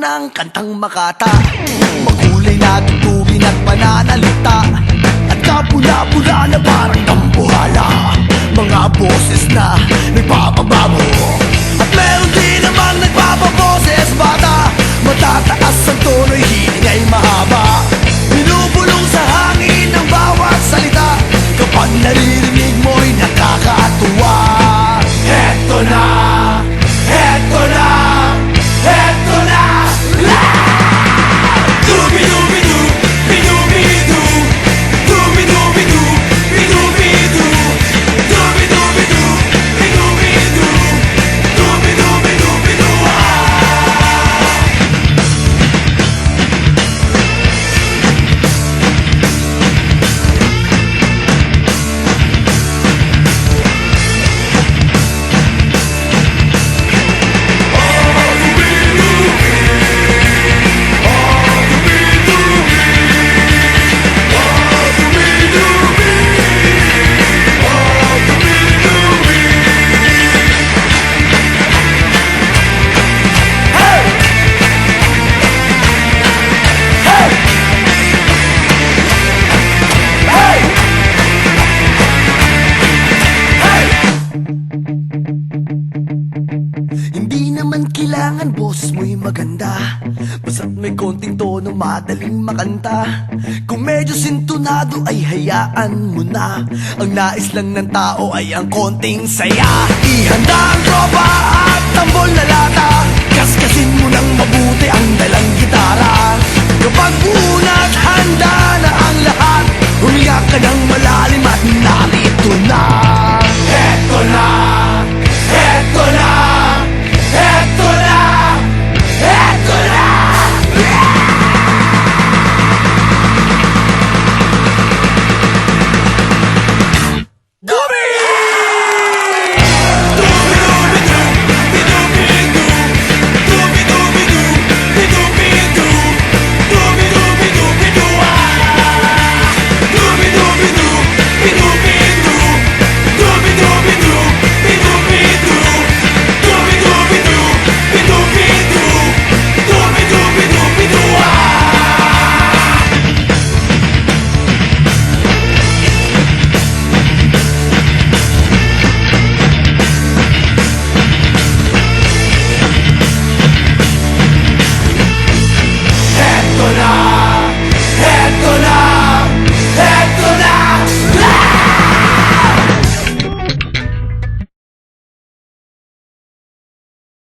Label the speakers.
Speaker 1: ng kantang makata, makulay na tugtugin at pananalita, at kapula-pula na parang dambuhala, mga boses na nagpapabago. At meron din namang nagpapaboses bata, matataas ang tono'y hiling ay mahaba, binubulong sa hangin ang bawat salita, kapag naririnig mo'y nakakatuwa. Heto na, heto na, heto na, Dubi-dubi-du, bidubi-du, dubi-dubi-du, bidubi-du, dubi-dubi-du, bidubi-du, dubi-dubi-du-bidu, Hindi naman kailangan boses mo'y maganda, basta't may konting tono madaling makanta. Kung medyo sintonado ay hayaan mo na, ang nais lang ng tao ay ang konting saya. Ihanda